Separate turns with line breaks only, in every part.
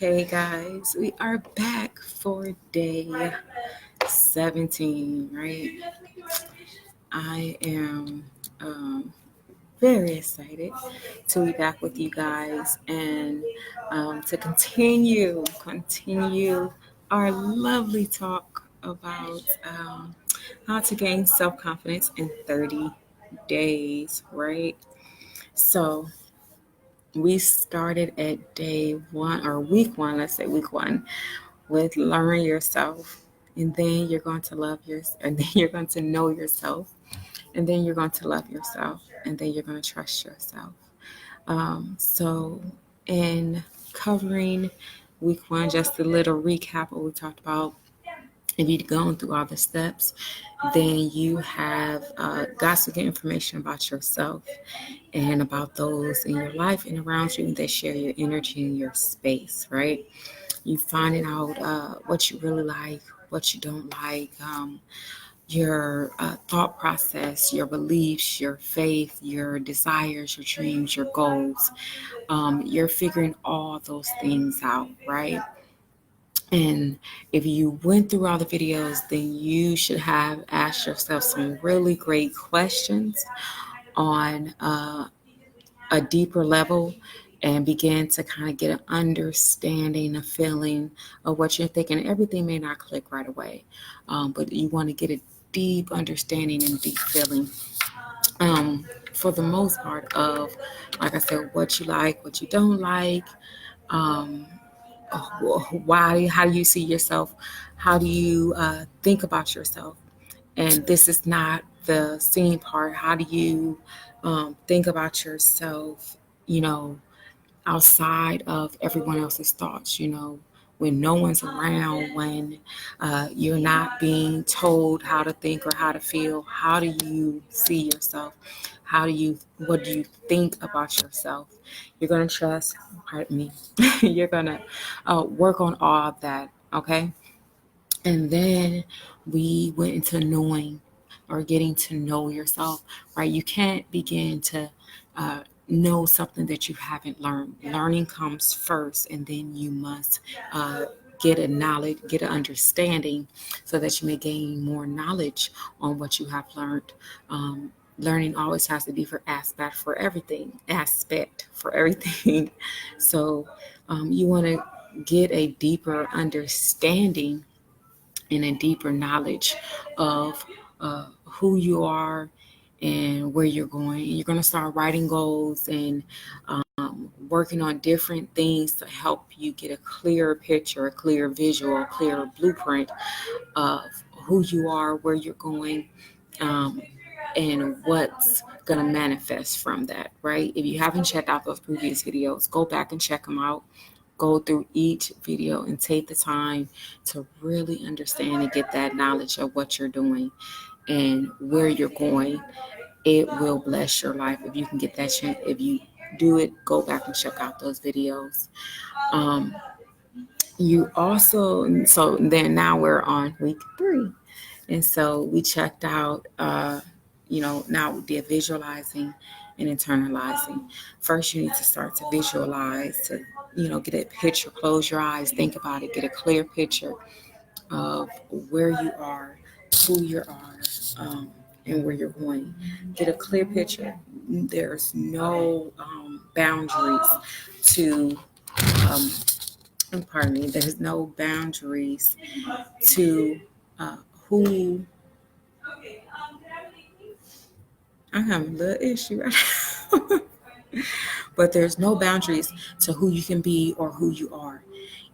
Okay, guys, we are back for day 17, right? I am very excited to be back with you guys and to continue our lovely talk about how to gain self-confidence in 30 days, right? So we started at day one or week one, let's say week one, with learn yourself. And then you're going to love yourself, and then you're going to know yourself, and then you're going to love yourself, and then you're going to trust yourself. So, in covering week one, just a little recap of what we talked about. If you've gone through all the steps, then you have got some good information about yourself and about those in your life and around you that share your energy and your space, right? You finding out what you really like, what you don't like, your thought process, your beliefs, your faith, your desires, your dreams, your goals. You're figuring all those things out, right? And if you went through all the videos, then you should have asked yourself some really great questions on a deeper level and begin to kind of get an understanding, a feeling of what you're thinking. Everything may not click right away, but you want to get a deep understanding and deep feeling for the most part of, like I said, what you like, what you don't like, um, why, how do you see yourself, how do you think about yourself. And this is not the seeing part. How do you think about yourself, you know, outside of everyone else's thoughts, when no one's around, when you're not being told how to think or how to feel? How do you see yourself? What do you think about yourself? You're going to trust, pardon me, you're going to work on all of that, okay? And then we went into knowing or getting to know yourself, right? You can't begin to know something that you haven't learned. Learning comes first, and then you must get a knowledge, get an understanding so that you may gain more knowledge on what you have learned. Learning always has a different aspect for everything. So you want to get a deeper understanding and a deeper knowledge of who you are and where you're going. And you're going to start writing goals and working on different things to help you get a clearer picture, a clear visual, a clear blueprint of who you are, where you're going, um, and what's going to manifest from that, right? If you haven't checked out those previous videos, go back and check them out. Go through each video and take the time to really understand and get that knowledge of what you're doing and where you're going. It will bless your life if you can get that chance. If you do it, go back and check out those videos. You also, so then now we're on week 3. And so we checked out, now we did visualizing and internalizing. First, you need to start to visualize, to, get a picture, close your eyes, think about it, get a clear picture of where you are, who you are, and where you're going. Get a clear picture. There's no boundaries to, pardon me, there's no boundaries to who. I'm having a little issue right now. But there's no boundaries to who you can be or who you are.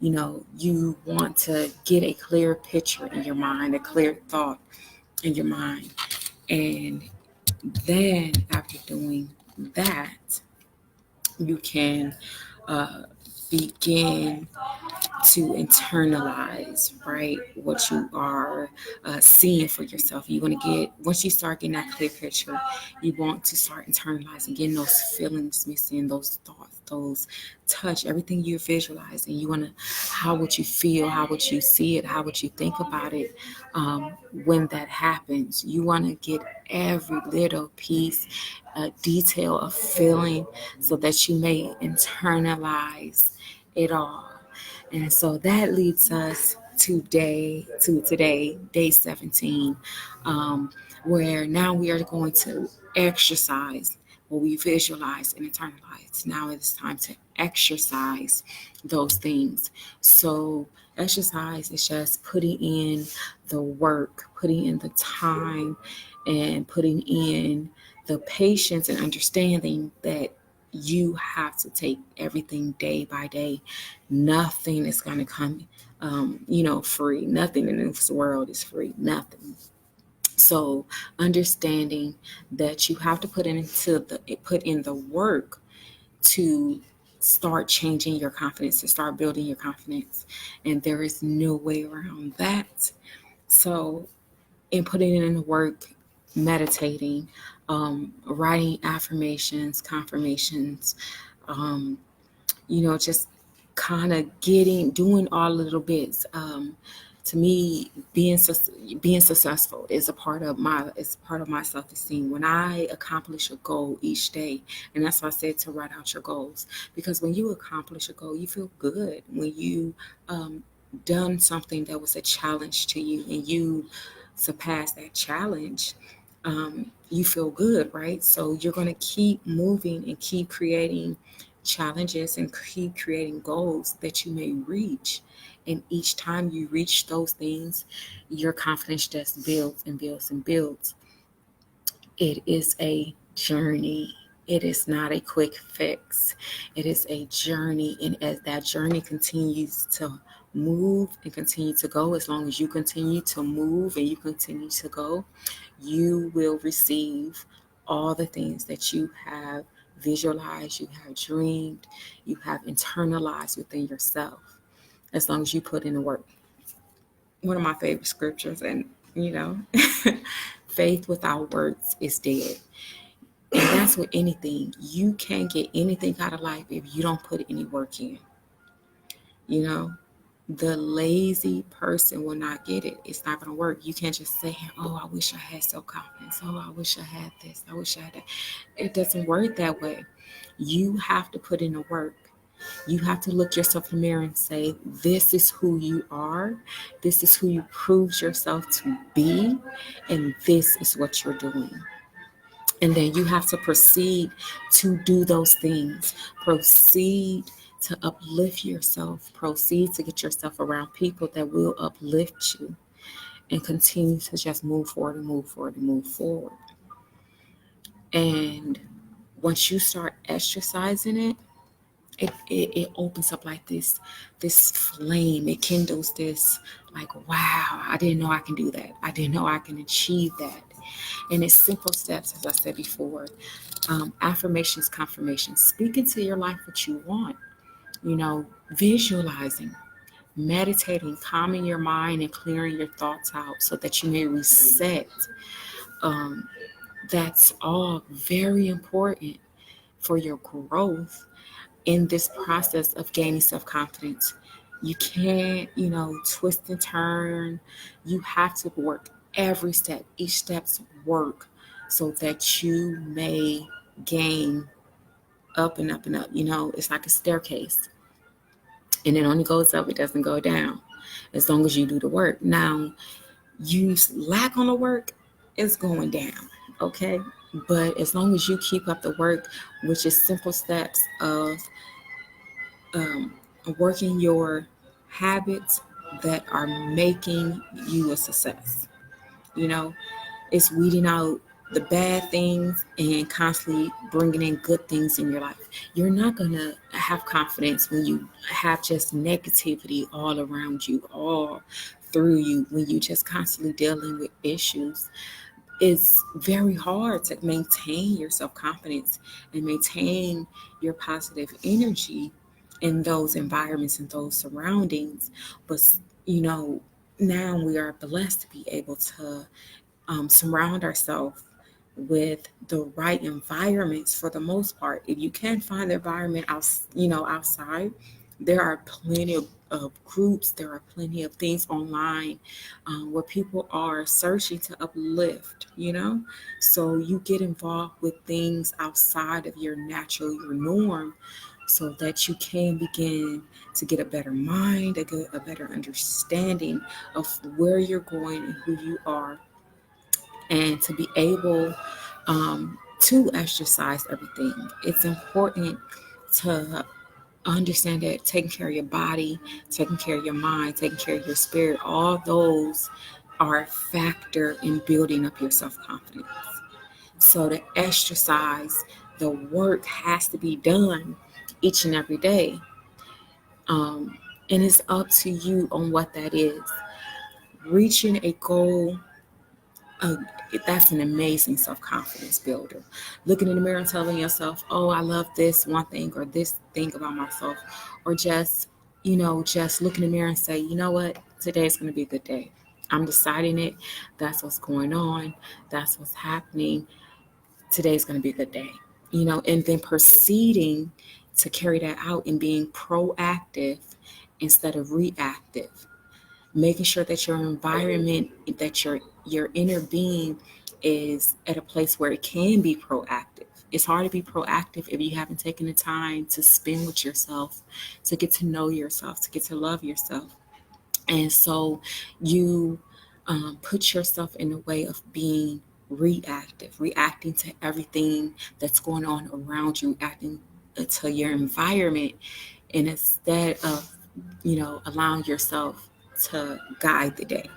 You want to get a clear picture in your mind, a clear thought in your mind. And then after doing that, you can begin to internalize, right, what you are seeing for yourself. You want to once you start getting that clear picture, you want to start internalizing, getting those feelings missing, those thoughts, those touch, everything you're visualizing. You want to, how would you feel? How would you see it? How would you think about it when that happens? You want to get every little piece, detail of feeling so that you may internalize it all. And so that leads us to today, day 17, where now we are going to exercise what we visualize and internalize. Now it's time to exercise those things. So exercise is just putting in the work, putting in the time, and putting in the patience and understanding that you have to take everything day by day. Nothing is going to come, free. Nothing in this world is free. Nothing. So understanding that you have to put in the work to start changing your confidence, to start building your confidence, and there is no way around that. So in putting in the work, meditating, writing affirmations, confirmations, um, just kind of doing all the little bits. To me, being successful is a part of my self esteem. When I accomplish a goal each day, and that's why I said to write out your goals, because when you accomplish a goal, you feel good. When you done something that was a challenge to you, and you surpass that challenge, you feel good, right? So you're going to keep moving and keep creating challenges and keep creating goals that you may reach. And each time you reach those things, your confidence just builds and builds and builds. It is a journey. It is not a quick fix. It is a journey. And as that journey continues to move and continue to go, as long as you continue to move and you continue to go, you will receive all the things that you have visualized, you have dreamed, you have internalized within yourself, as long as you put in the work. One of my favorite scriptures, and faith without works is dead. And that's with anything. You can't get anything out of life if you don't put any work in. You know, the lazy person will not get it. It's not going to work. You can't just say, oh, I wish I had self confidence. Oh, I wish I had this. I wish I had that. It doesn't work that way. You have to put in the work. You have to look yourself in the mirror and say, this is who you are. This is who you proved yourself to be. And this is what you're doing. And then you have to proceed to do those things. Proceed to uplift yourself. Proceed to get yourself around people that will uplift you, and continue to just move forward and move forward and move forward. And once you start exercising it, it opens up like this flame. It kindles this, like, wow, I didn't know I can do that. I didn't know I can achieve that. And it's simple steps, as I said before. Affirmations, confirmations, speaking to your life what you want, visualizing, meditating, calming your mind and clearing your thoughts out so that you may reset. Um, that's all very important for your growth in this process of gaining self-confidence. You can't, twist and turn. You have to work every step. Each step's work so that you may gain up and up and up. It's like a staircase, and it only goes up, it doesn't go down, as long as you do the work. Now, you lack on the work, it's going down, okay? But as long as you keep up the work, which is simple steps of um, working your habits that are making you a success. You know, it's weeding out the bad things and constantly bringing in good things in your life. You're not going to have confidence when you have just negativity all around you, all through you, when you just constantly dealing with issues. It's very hard to maintain your self-confidence and maintain your positive energy in those environments and those surroundings. But, you know, now we are blessed to be able to surround ourselves with the right environments for the most part. If you can't find the environment outside, there are plenty of groups, there are plenty of things online where people are searching to uplift. So you get involved with things outside of your norm, so that you can begin to get a better mind, a better understanding of where you're going and who you are, and to be able to exercise everything. It's important to understand that taking care of your body, taking care of your mind, taking care of your spirit, all those are a factor in building up your self confidence. So the exercise, the work has to be done each and every day. Um, and it's up to you on what that is. Reaching a goal, uh, that's an amazing self confidence builder. Looking in the mirror and telling yourself, oh, I love this one thing or this thing about myself. Or just, just look in the mirror and say, you know what, today's going to be a good day. I'm deciding it. That's what's going on. That's what's happening. Today's going to be a good day. And then proceeding to carry that out and being proactive instead of reactive, making sure that your environment, that your inner being is at a place where it can be proactive. It's hard to be proactive if you haven't taken the time to spend with yourself, to get to know yourself, to get to love yourself. And so you put yourself in a way of being reactive, reacting to everything that's going on around you, reacting to your environment, and instead of allowing yourself to guide the day.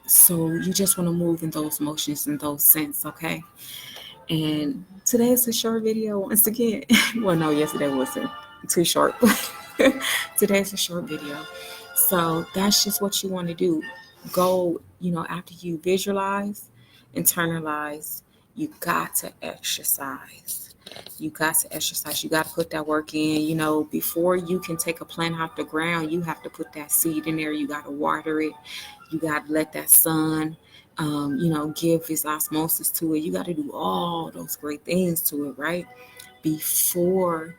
So you just want to move in those motions and those scents, okay? And today is a short video once again. Well, no, yesterday wasn't too short, but today is a short video. So that's just what you want to do. Go, after you visualize, internalize, you got to exercise. You got to exercise. You got to put that work in. Before you can take a plant off the ground, you have to put that seed in there. You got to water it. You got to let that sun, give its osmosis to it. You got to do all those great things to it, right? Before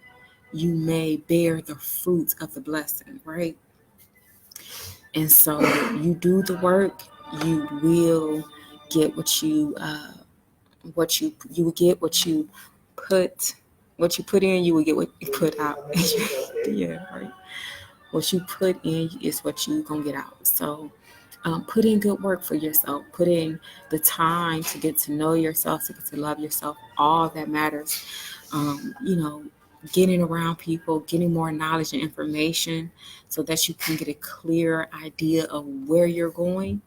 you may bear the fruits of the blessing, right? And so you do the work, you will get you will get what you put in, you will get what you put out. Yeah, right. What you put in is what you gonna get out. So put in good work for yourself. Put in the time to get to know yourself, to get to love yourself. All that matters. Um, you know, Getting around people, getting more knowledge and information so that you can get a clear idea of where you're going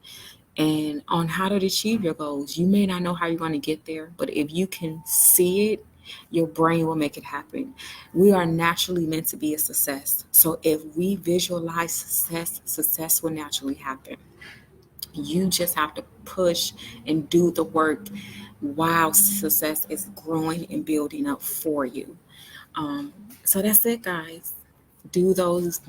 and on how to achieve your goals. You may not know how you're going to get there, but if you can see it, your brain will make it happen. We are naturally meant to be a success. So if we visualize success, success will naturally happen. You just have to push and do the work while success is growing and building up for you. Um, so that's it, guys. Do those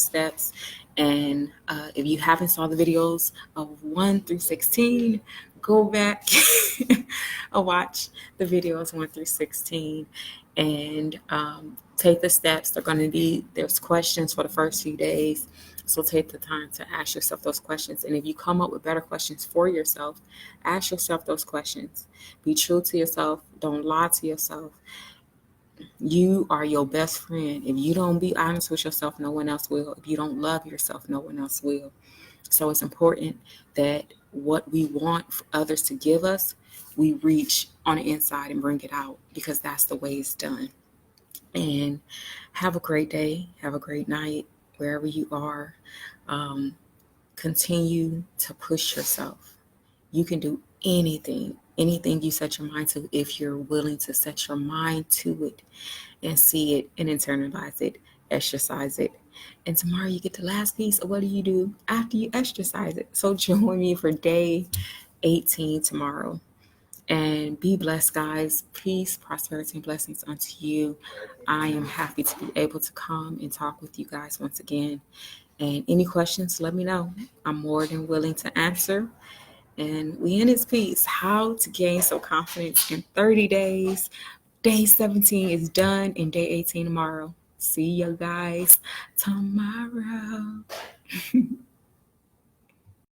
steps, and if you haven't saw the videos of 1 through 16, go back and watch the videos 1 through 16 and take the steps. There's questions for the first few days, so take the time to ask yourself those questions. And if you come up with better questions for yourself, ask yourself those questions. Be true to yourself. Don't lie to yourself. You are your best friend. If you don't be honest with yourself, no one else will. If you don't love yourself, no one else will. So it's important that what we want for others to give us, we reach on the inside and bring it out, because that's the way it's done. And have a great day. Have a great night wherever you are. Um, Continue to push yourself. You can do anything you set your mind to, if you're willing to set your mind to it and see it and internalize it, exercise it. And tomorrow you get the last piece of what do you do after you exercise it. So join me for day 18 tomorrow. And be blessed, guys. Peace, prosperity, and blessings unto you. I am happy to be able to come and talk with you guys once again. And any questions, let me know. I'm more than willing to answer. And we in this piece, how to gain self-confidence in 30 days. Day 17 is done and day 18 tomorrow. See you guys tomorrow.